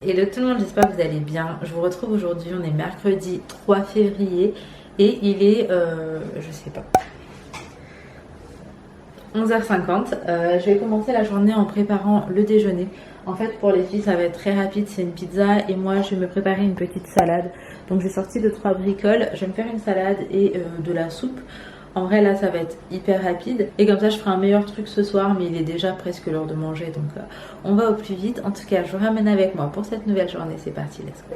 Hello tout le monde, j'espère que vous allez bien. Je vous retrouve aujourd'hui, on est mercredi 3 février et il est, je sais pas, 11h50. Je vais commencer la journée en préparant le déjeuner. En fait pour les filles ça va être très rapide, c'est une pizza et moi je vais me préparer une petite salade. Donc j'ai sorti 2-3 bricoles, je vais me faire une salade et de la soupe. En vrai là ça va être hyper rapide et comme ça je ferai un meilleur truc ce soir, mais il est déjà presque l'heure de manger donc on va au plus vite. En tout cas je vous ramène avec moi pour cette nouvelle journée, c'est parti, let's go.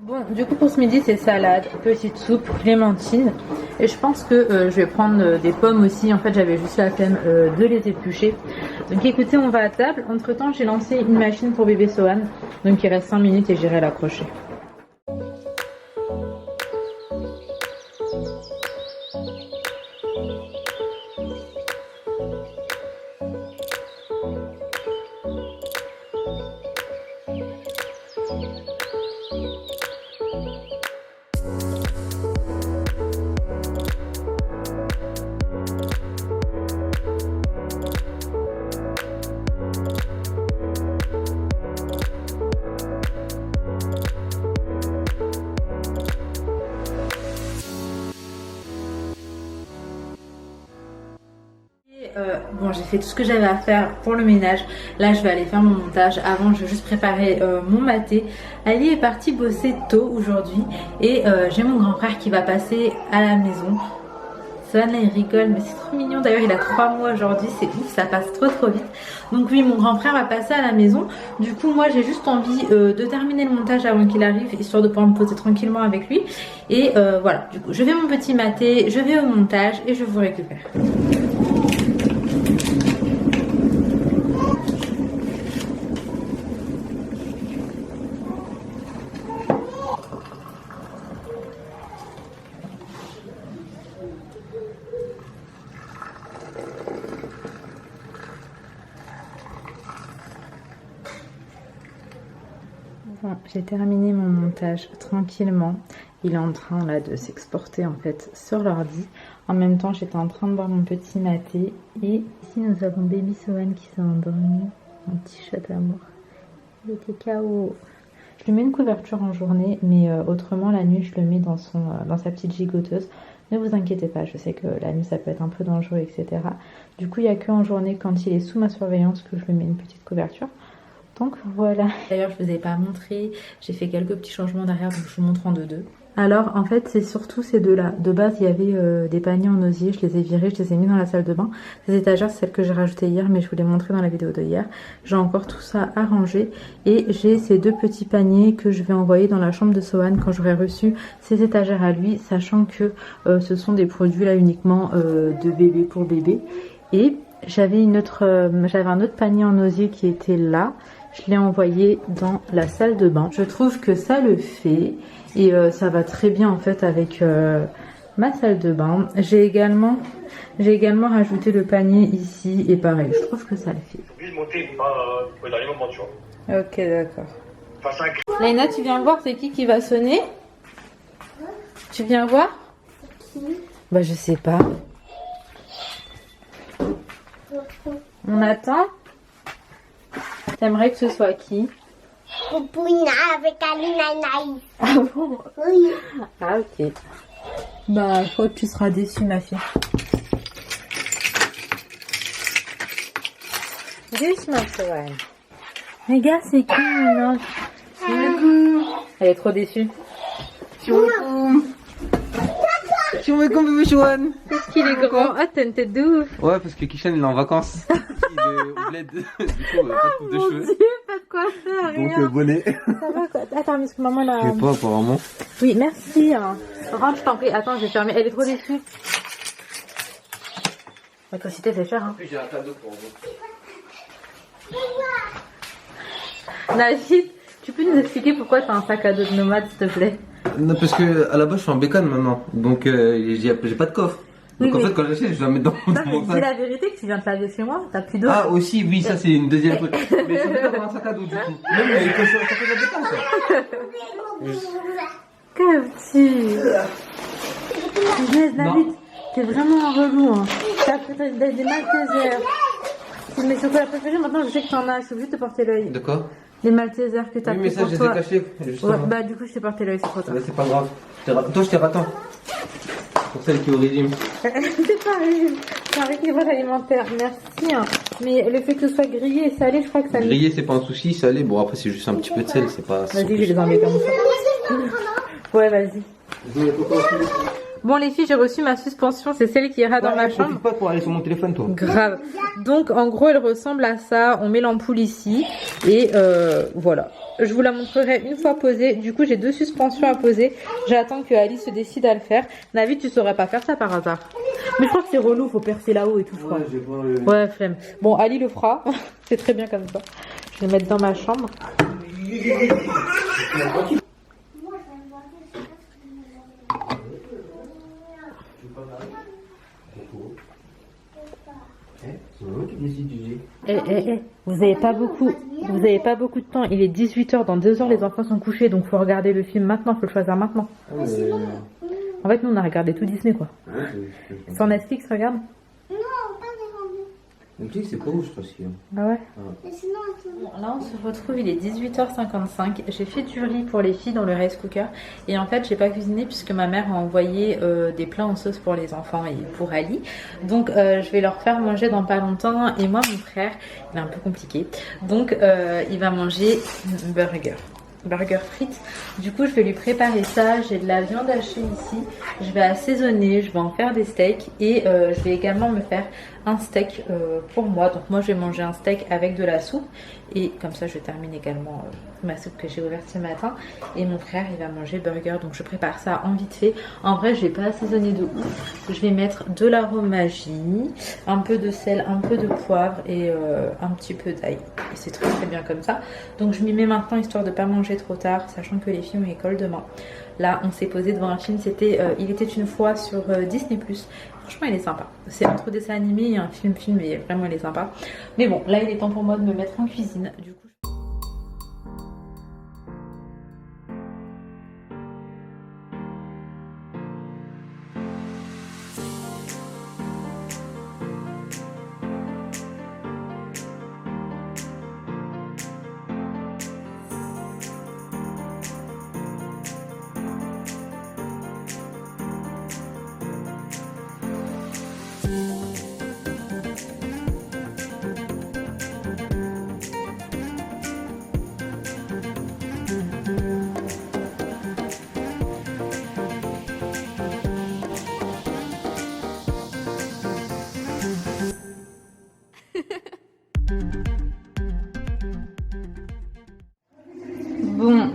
Bon, du coup pour ce midi c'est salade, petite soupe, clémentine et je pense que je vais prendre des pommes aussi. En fait j'avais juste la flemme de les éplucher. Donc écoutez, on va à table. Entre temps j'ai lancé une machine pour bébé Sohan, donc il reste 5 minutes et j'irai l'accrocher. Bon, j'ai fait tout ce que j'avais à faire pour le ménage. Là je vais aller faire mon montage. Avant je vais juste préparer mon maté. Ali est parti bosser tôt aujourd'hui et j'ai mon grand frère qui va passer à la maison. Sohan là il rigole mais c'est trop mignon, d'ailleurs il a 3 mois aujourd'hui, c'est ouf, ça passe trop vite. Donc oui, mon grand frère va passer à la maison. Du coup moi j'ai juste envie de terminer le montage avant qu'il arrive, histoire de pouvoir me poser tranquillement avec lui. Et voilà, du coup je fais mon petit maté, je vais au montage et je vous récupère. Bon, j'ai terminé mon montage tranquillement. Il est en train là de s'exporter en fait sur l'ordi. En même temps, j'étais en train de boire mon petit maté. Et ici, nous avons Baby Sohan qui s'est endormi. Mon petit chat d'amour. Il était KO. Je lui mets une couverture en journée, mais autrement, la nuit, je le mets dans sa petite gigoteuse. Ne vous inquiétez pas, je sais que la nuit, ça peut être un peu dangereux, etc. Du coup, il n'y a que en journée, quand il est sous ma surveillance, que je lui mets une petite couverture. Donc voilà. D'ailleurs je vous ai pas montré, j'ai fait quelques petits changements derrière, donc je vous montre en deux. Alors en fait c'est surtout ces deux là. De base il y avait des paniers en osier, je les ai virés, je les ai mis dans la salle de bain. Ces étagères c'est celles que j'ai rajoutées hier, mais je vous l'ai montré dans la vidéo de hier. J'ai encore tout ça arrangé et j'ai ces deux petits paniers que je vais envoyer dans la chambre de Sohan quand j'aurai reçu ces étagères à lui, sachant que ce sont des produits là uniquement de bébé pour bébé. Et j'avais un autre panier en osier qui était là. Je l'ai envoyé dans la salle de bain. Je trouve que ça le fait et ça va très bien en fait avec ma salle de bain. J'ai également rajouté le panier ici et pareil, je trouve que ça le fait. Ok, d'accord. Laina, tu viens voir, c'est qui va sonner? Tu viens voir? Bah je sais pas. On attend. T'aimerais que ce soit qui? Poupouina avec Alina. Ah bon? Oui. Ah ok. Bah je crois que tu seras déçue ma fille. Doucement Sohan. Regarde c'est qui maintenant? Elle est trop déçue. Tu veux comme bébé Sohan? Qu'est-ce qu'il est grand? Ah t'as une tête de ouf. Ouais, parce que Kishan il est en vacances. Il est au bled. Du coup, pas de coupe de cheveux. Dieu, pas de quoi faire. Donc bonnet. Ça va quoi? Attends, parce que maman là. Je sais pas apparemment. Oui, merci. Rentre, je t'en prie. Attends, je vais fermer. Elle est trop déçue. L'électricité c'est cher. Hein. J'ai un cadeau pour vous. Navid, tu peux nous expliquer pourquoi t'as un sac à dos de nomade, s'il te plaît? Non, parce que à la base, je suis en bécane maintenant. Donc, j'ai pas de coffre. Donc, Oui, en mais- fait, quand j'achète, je dois mettre dans Non, mais mon dis sac. la vérité que tu viens de laver chez moi, t'as plus d'eau. Ah, aussi, oui, ça, c'est une deuxième truc. Mais je peux pas avoir un sac à dos, du coup. Même quand je suis en bécane, ça. Que petit. Punaise, David, t'es vraiment un relou. Hein. T'as des Maltesers. C'est mes chocolats préférés, maintenant je sais que t'en as, je suis obligée de te porter l'œil. De quoi? Les Maltesers que t'as Oui, pris mais ça, pour je les toi. ai cachés, justement. Ouais, bah du coup je t'ai porté l'œil, c'est trop tard. Ouais, c'est pas grave. Toi, je t'ai ratant. Pour celle qui est au régime. C'est un rééquilibrage alimentaire, merci. Hein. Mais le fait que ce soit grillé et salé, je crois que ça me... Grillé, c'est pas un souci. Salé, bon, après, c'est juste un petit peu de sel. C'est pas. Vas-y, je vais les enlever comme ça. Ouais, vas-y. Bon les filles, j'ai reçu ma suspension, c'est celle qui ira dans ma chambre. Pas pour aller sur mon téléphone, toi. Grave. Donc en gros elle ressemble à ça. On met l'ampoule ici et voilà. Je vous la montrerai une fois posée. Du coup j'ai 2 suspensions à poser. J'attends que Alice se décide à le faire. Navid, tu saurais pas faire ça par hasard? Mais je crois que c'est relou, faut percer là-haut et tout, je crois. Ouais, flemme. Bon, Ali le fera. C'est très bien comme ça. Je vais le mettre dans ma chambre. Vous avez pas beaucoup de temps. Il est 18h, dans 2 heures les enfants sont couchés, donc faut regarder le film maintenant, faut le choisir maintenant. En fait, nous on a regardé tout Disney quoi. Sur Netflix, regarde. Non, pas des rendus. Netflix, c'est pas ouf, je pense. Ah ouais. Mais sinon, Bon, là on se retrouve, il est 18h55. J'ai fait du riz pour les filles dans le rice cooker. Et en fait, j'ai pas cuisiné puisque ma mère a envoyé des plats en sauce pour les enfants et pour Ali. Donc je vais leur faire manger dans pas longtemps. Et moi, mon frère, il est un peu compliqué. Donc il va manger burger frites. Du coup, je vais lui préparer ça. J'ai de la viande hachée ici. Je vais assaisonner, je vais en faire des steaks et je vais également me faire un steak pour moi. Donc moi, je vais manger un steak avec de la soupe et comme ça, je termine également ma soupe que j'ai ouverte ce matin. Et mon frère, il va manger burger. Donc je prépare ça en vite fait. En vrai, je vais pas assaisonner de ouf. Je vais mettre de l'arôme magie, un peu de sel, un peu de poivre et un petit peu d'ail. Et c'est très très bien comme ça. Donc je m'y mets maintenant histoire de pas manger trop tard, sachant que les filles ont école demain. Là, on s'est posé devant un film, c'était Il était une fois sur Disney+. Franchement, il est sympa. C'est entre dessin animé et un film, et vraiment, il est sympa. Mais bon, là, il est temps pour moi de me mettre en cuisine. Du coup,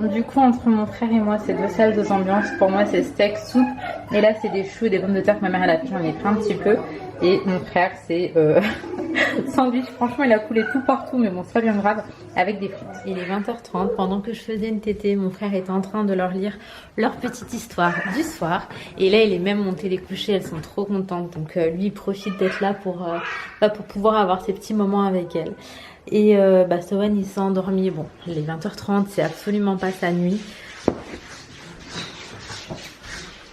bon, du coup, entre mon frère et moi, c'est 2 salles, 2 ambiances. Pour moi, c'est steak, soupe. Et là, c'est des choux, des pommes de terre que ma mère elle a fait. J'en ai pris un petit peu. Et mon frère, c'est sandwich. Franchement, il a coulé tout partout, mais bon, c'est pas bien grave. Avec des frites. Il est 20h30. Pendant que je faisais une tétée, mon frère était en train de leur lire leur petite histoire du soir. Et là, il est même monté les coucher. Elles sont trop contentes. Donc, lui, il profite d'être là pour pouvoir avoir ses petits moments avec elles. Et Sowen il s'est endormi. Bon, il est 20h30, c'est absolument pas sa nuit.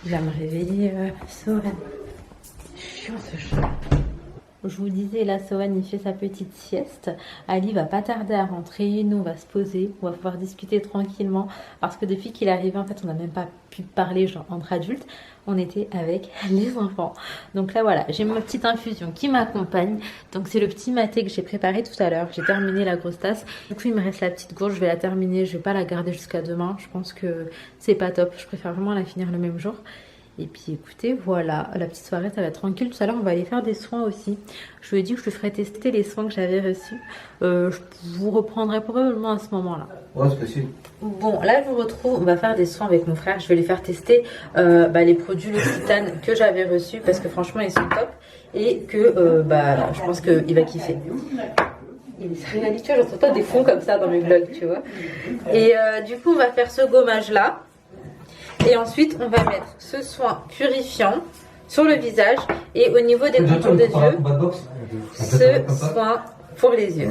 Il va me réveiller, Sowen. Chiant ce chat. Je vous disais, là, Sowen il fait sa petite sieste. Ali va pas tarder à rentrer. Nous, on va se poser. On va pouvoir discuter tranquillement. Parce que depuis qu'il est arrivé, en fait, on n'a même pas pu parler genre entre adultes. On était avec les enfants. Donc là, voilà, j'ai ma petite infusion qui m'accompagne. Donc c'est le petit maté que j'ai préparé tout à l'heure. J'ai terminé la grosse tasse. Du coup, il me reste la petite gourde. Je vais la terminer. Je vais pas la garder jusqu'à demain. Je pense que c'est pas top. Je préfère vraiment la finir le même jour. Et puis écoutez, voilà, la petite soirée ça va être tranquille. Tout à l'heure on va aller faire des soins aussi. Je lui ai dit que je lui ferais tester les soins que j'avais reçus. Je vous reprendrai probablement à ce moment là. Ouais, c'est possible. Bon, là je vous retrouve, on va faire des soins avec mon frère. Je vais lui faire tester les produits L'Occitane que j'avais reçus parce que franchement ils sont top. Et que je pense qu'il va kiffer. Il est réaliste, tu vois, j'entends des fonds comme ça dans mes vlogs, tu vois. Et du coup, on va faire ce gommage-là. Et ensuite, on va mettre ce soin purifiant sur le visage et au niveau des contours des yeux, ce soin pour les yeux.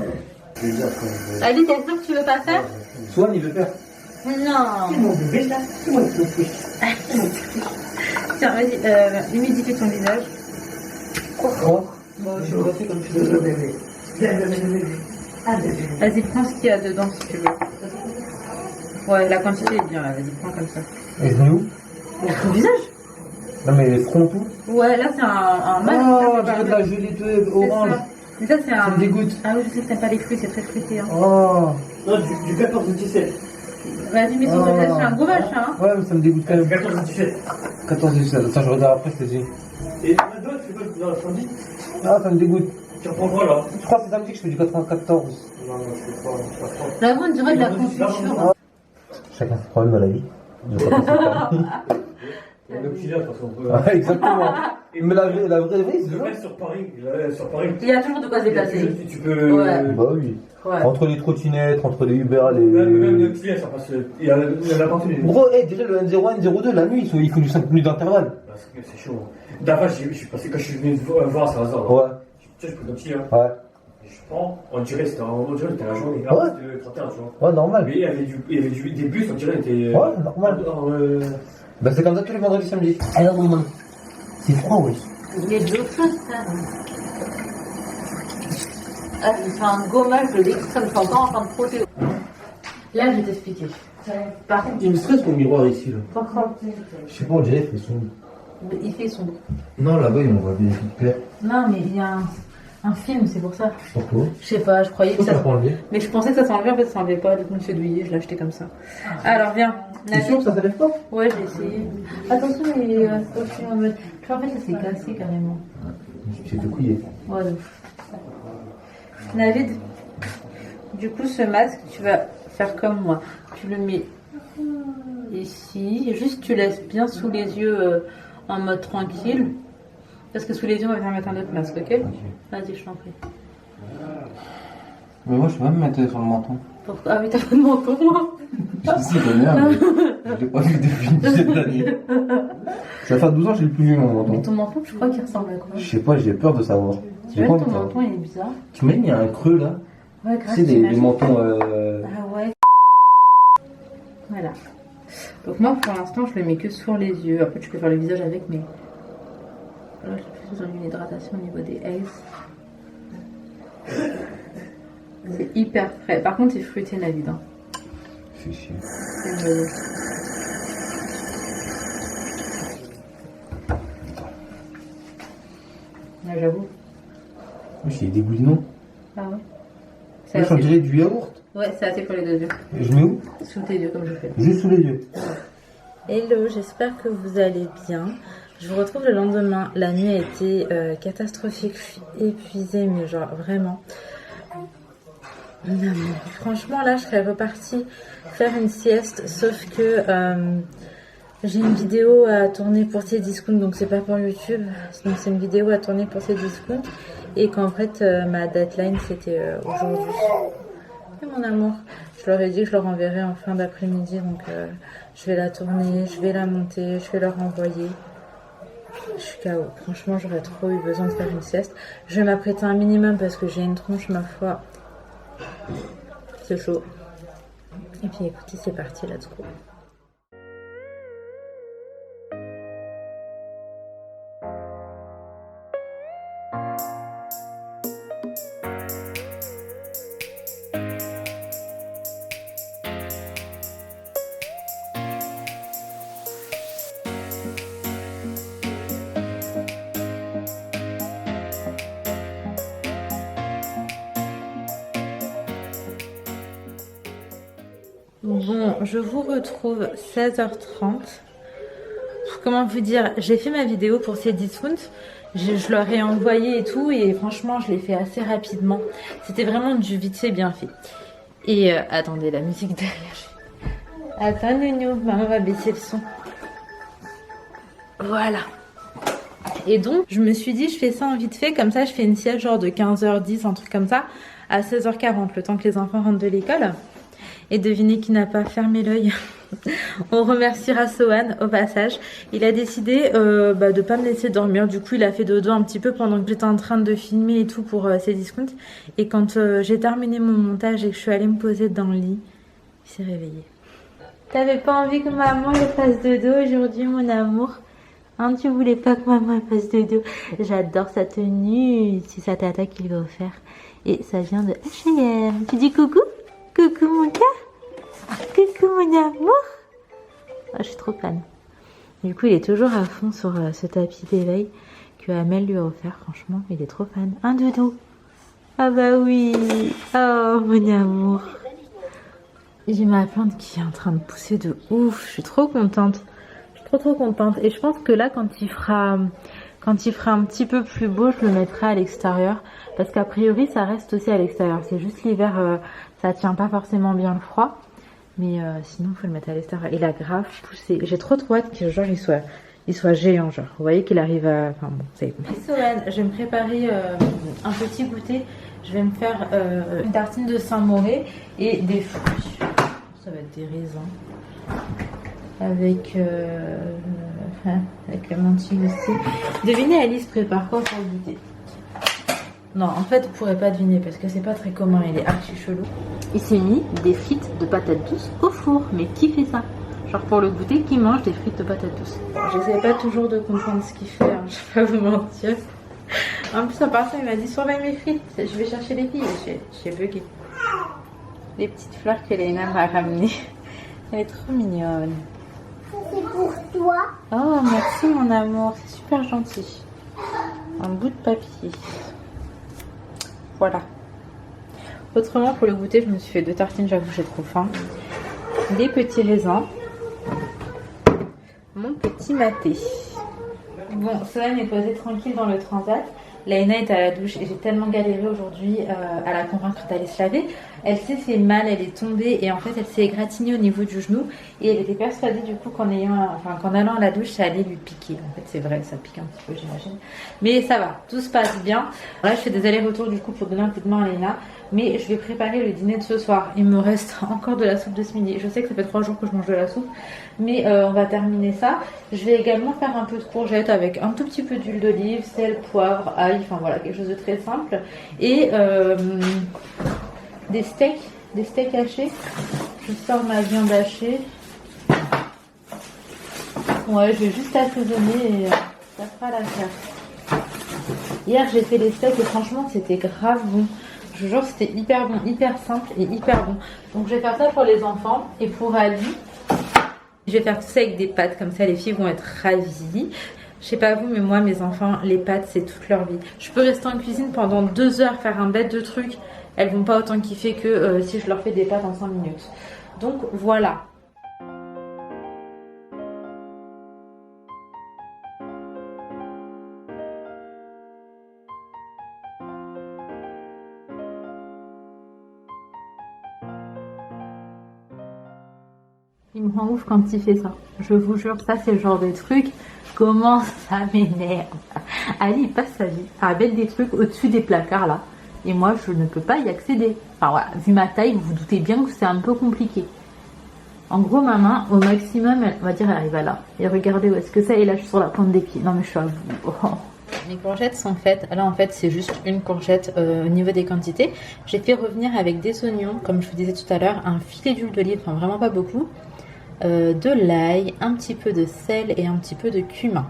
Ali, t'es sûr que tu veux pas faire? Swan, il veut faire. Non. Tiens, vas-y, humidifie ton visage. Oh. Bon, je le refais comme tu veux. Vas-y, prends ce qu'il y a dedans si tu veux. Ouais, la quantité est bien, là. Vas-y, prends comme ça. Et je mets où? Ton visage? Non, mais front tout. Ouais, là c'est un masque. Oh, j'ai de la gelée de orange. Mais ça c'est un. Ça me dégoûte. Ah oui, je sais que t'aimes pas les fruits, c'est très fruité. Hein. Oh. Non, du 14-17. Vas-y, mets sur le visage, c'est un gros machin. Hein. Ouais, mais ça me dégoûte quand même. 14-17. 14-17. Ça, je regarde après, c'est dit. Et maintenant, tu fais quoi dans le samedi? Ah, ça me dégoûte. Tu reprends quoi là? Je crois que c'est samedi que je fais du 94. Non, non, je fais pas. Là, on dirait de la confiture. Chacun ses problèmes dans la vie. Je sais pas si c'est Le petit là, de toute façon. Ouais, exactement. Mais la vraie vie, c'est Le ça. mec sur Paris, Il y a toujours de quoi se déplacer. tu peux. Ouais. Bah oui. Ouais. Entre les trottinettes, entre les Uber, Même les. le client, ça passe. Il y a la partie des. Gros, déjà le N01, N02, la nuit, il faut du 5 minutes d'intervalle. Parce que c'est chaud. D'abord, je suis passé quand je suis venu voir ça hasard. Ouais. Tu sais, je peux le petit, hein. Ouais. Je prends, on dirait c'était la journée. Ouais. C'était 31, tu vois. Ouais, normal. Mais il y avait des bus, on dirait, était. Ouais, normal. Bah c'est comme ça tous les vendredis samedi. Ah non, non. C'est froid, oui. Il y a de l'autre chose, ça. Ah, c'est un gommage de l'extrême, je suis encore en train de frotter. Là, je vais t'expliquer. Par contre, Il me stresse mon miroir ici, là. pourquoi? Je sais pas, on dirait qu'il fait sombre. Il fait sombre. Non, là-bas, il m'envoie des filles claires. Non, mais il y a un film, c'est pour ça. Pourquoi? Je sais pas, je croyais que Pourquoi ça. t'as pas enlevé? Mais je pensais que ça s'enlevait, en fait ça s'enlevait pas, du coup je me suis douillée, je l'ai acheté comme ça. Alors viens. T'es sûr que ça s'élève pas? Ouais, j'ai essayé. Attention, il est aussi en mode. Tu vois, en fait ça s'est cassé carrément. J'ai fait couiller. Ouais, de ouf. Navid, du coup ce masque, tu vas faire comme moi. Tu le mets ici, et juste tu laisses bien sous les yeux en mode tranquille. Parce que sous les yeux on va venir mettre un autre masque, ok? Vas-y, je t'en prie. Mais moi, je peux même mettre sur le menton. Pourquoi? Ah oui, t'as pas de menton, moi. Je sais, de merde, mais je l'ai pas vu depuis une dizaine d'années. Ça fait 12 ans que j'ai le plus vu mon menton. Mais ton menton, je crois qu'il ressemble à quoi? Je sais pas, j'ai peur de savoir. Tu vois que ton menton il est bizarre. Tu imagines, il y a un creux là. Ouais, Tu grave. sais, des mentons. Ah ouais. Voilà. Donc moi pour l'instant je le mets que sur les yeux. Après tu peux faire le visage avec, mais là j'ai plus besoin d'une hydratation au niveau des ailes. C'est hyper frais. Par contre c'est fruité Navid. Hein. C'est chiant. C'est une bonne. Ouais, j'avoue. J'ai des boudinons. Ah ouais. Moi, C'est j'en assez... dirais du yaourt. Ouais, c'est assez pour les deux yeux. Et je mets où? Sous tes yeux comme je fais. Juste sous les yeux. Hello, j'espère que vous allez bien. Je vous retrouve le lendemain. La nuit a été catastrophique. Je suis épuisée, mais genre vraiment. Non, mais franchement, là, je serais repartie faire une sieste. Sauf que j'ai une vidéo à tourner pour Cdiscount, donc c'est pas pour YouTube. Donc c'est une vidéo à tourner pour Cdiscount. Et qu'en fait, ma deadline, c'était aujourd'hui. Et mon amour, je leur ai dit que je leur enverrai en fin d'après-midi. Donc je vais la tourner, je vais la monter, je vais leur envoyer. Je suis KO. Franchement, j'aurais trop eu besoin de faire une sieste. Je vais m'apprêter un minimum parce que j'ai une tronche, ma foi. C'est chaud. Et puis écoutez, c'est parti, let's go. Bon, je vous retrouve 16h30. Comment vous dire, j'ai fait ma vidéo pour Cdiscount. Je leur ai envoyé et tout. Et franchement, je l'ai fait assez rapidement. C'était vraiment du vite fait bien fait. Et attendez, la musique derrière. Attends, Nounou, maman va baisser le son. Voilà. Et donc, je me suis dit, je fais ça en vite fait. Comme ça, je fais une sieste genre de 15h10, un truc comme ça. à 16h40, le temps que les enfants rentrent de l'école. Et devinez qui n'a pas fermé l'œil. On remerciera Sohan au passage. Il a décidé de pas me laisser dormir. Du coup, il a fait dodo un petit peu pendant que j'étais en train de filmer et tout pour ses discounts. Et quand j'ai terminé mon montage et que je suis allée me poser dans le lit, il s'est réveillé. T'avais pas envie que maman elle fasse dodo aujourd'hui, mon amour? Hein, tu voulais pas que maman elle fasse dodo? J'adore sa tenue. C'est sa tata qui lui a offert. Et ça vient de H&M. Tu dis coucou? Coucou mon cœur? Coucou mon amour? Ah, je suis trop fan. Du coup, il est toujours à fond sur ce tapis d'éveil que Amel lui a offert. Franchement, il est trop fan. Un doudou. Ah bah oui. Oh mon amour. J'ai ma plante qui est en train de pousser de ouf. Je suis trop contente. Je suis trop contente. Et je pense que là, quand il fera un petit peu plus beau, je le mettrai à l'extérieur. Parce qu'a priori, ça reste aussi à l'extérieur. C'est juste l'hiver, ça tient pas forcément bien le froid. Mais sinon, il faut le mettre à l'extérieur. Il a grave poussé. J'ai trop hâte que genre il soit géant. Genre, vous voyez qu'il arrive à... Enfin bon, c'est... Sohan, je vais me préparer un petit goûter. Je vais me faire une tartine de Saint-Mauré et des fruits. Ça va être des raisins. Avec la mantille aussi. Devinez, Alice prépare quoi pour le goûter? Non, en fait, vous pourrez pas deviner parce que c'est pas très commun, il est archi chelou. Il s'est mis des frites de patates douces au four. Mais qui fait ça? Genre pour le goûter, qui mange des frites de patates douces? J'essaie pas toujours de comprendre ce qu'il fait, hein, je vais pas vous mentir. En plus, en partant, il m'a dit surveille mes frites, je vais chercher les filles. J'ai bugué. Les petites fleurs que Léna m'a ramenées. Elle est trop mignonne. C'est pour toi. Oh, merci mon amour, c'est super gentil. Un bout de papier. Voilà. Autrement, pour le goûter, je me suis fait 2 tartines, j'avoue, j'ai trop faim. Des petits raisins. Mon petit maté. Bon, Sohan est posé tranquille dans le transat. Laina est à la douche et j'ai tellement galéré aujourd'hui à la convaincre d'aller se laver. Elle s'est fait mal, elle est tombée et en fait elle s'est égratignée au niveau du genou et elle était persuadée du coup qu'en allant à la douche ça allait lui piquer. En fait c'est vrai, ça pique un petit peu j'imagine. Mais ça va, tout se passe bien. Là je fais des allers-retours du coup pour donner un coup de main à Laina. Mais je vais préparer le dîner de ce soir. Il me reste encore de la soupe de ce midi. Je sais que ça fait 3 jours que je mange de la soupe. Mais on va terminer ça. Je vais également faire un peu de courgettes avec un tout petit peu d'huile d'olive, sel, poivre, ail. Enfin voilà, quelque chose de très simple. Et des steaks hachés. Je sors ma viande hachée. Ouais, je vais juste assaisonner et ça fera l'affaire. Hier j'ai fait les steaks et franchement c'était grave bon. Je vous jure c'était hyper bon, hyper simple et hyper bon. Donc je vais faire ça pour les enfants et pour Ali. Je vais faire tout ça avec des pâtes, comme ça les filles vont être ravies. Je sais pas vous, mais moi mes enfants, les pâtes c'est toute leur vie. Je peux rester en cuisine pendant 2 heures, faire un bête de trucs. Elles vont pas autant kiffer que si je leur fais des pâtes en 5 minutes. Donc voilà. Il me rend ouf quand il fait ça. Je vous jure, ça c'est le genre de truc. Comment ça m'énerve. Ali il passe sa vie à mettre des trucs au-dessus des placards là. Et moi je ne peux pas y accéder. Enfin voilà, vu ma taille, vous vous doutez bien que c'est un peu compliqué. En gros ma main au maximum, on va dire elle arrive à là. Et regardez où est-ce que ça. Et là je suis sur la pointe des pieds. Non mais je suis à vous. Oh. Les courgettes sont faites. Là en fait c'est juste une courgette au niveau des quantités. J'ai fait revenir avec des oignons, comme je vous disais tout à l'heure, un filet d'huile d'olive, enfin vraiment pas beaucoup. De l'ail, un petit peu de sel et un petit peu de cumin.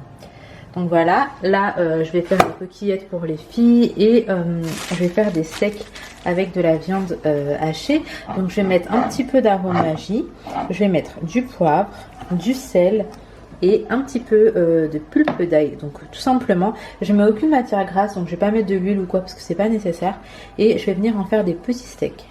Donc voilà, là je vais faire des coquillettes pour les filles et je vais faire des steaks avec de la viande hachée. Donc je vais mettre un petit peu d'aromagie, je vais mettre du poivre, du sel et un petit peu de pulpe d'ail. Donc tout simplement, je mets aucune matière grasse, donc je vais pas mettre de l'huile ou quoi parce que c'est pas nécessaire. Et je vais venir en faire des petits steaks.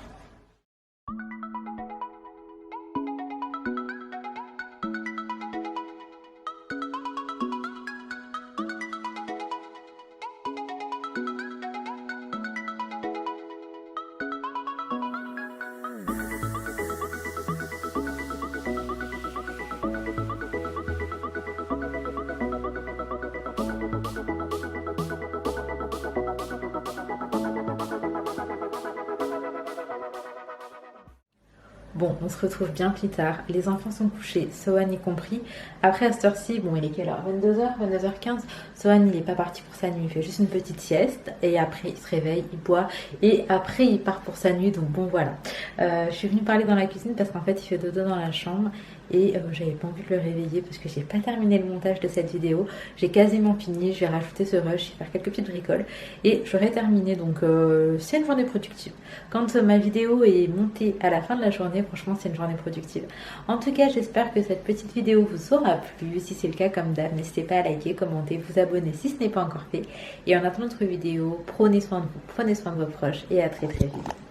Bon, on se retrouve bien plus tard. Les enfants sont couchés, Sohan y compris. Après, à cette heure-ci, bon, il est quelle heure? 22h, 22h15. Sohan, il n'est pas parti pour sa nuit. Il fait juste une petite sieste. Et après, il se réveille, il boit. Et après, il part pour sa nuit. Donc bon, voilà. Je suis venue parler dans la cuisine parce qu'en fait, il fait dodo dans la chambre. Et j'avais pas envie de le réveiller parce que j'ai pas terminé le montage de cette vidéo. J'ai quasiment fini. Je vais rajouter ce rush, faire quelques petites bricoles. Et j'aurai terminé. Donc c'est une journée productive. Quand ma vidéo est montée à la fin de la journée, franchement, c'est une journée productive. En tout cas, j'espère que cette petite vidéo vous aura plu. Si c'est le cas, comme d'hab, n'hésitez pas à liker, commenter, vous abonner si ce n'est pas encore fait. Et en attendant notre vidéo, prenez soin de vous, prenez soin de vos proches et à très très vite.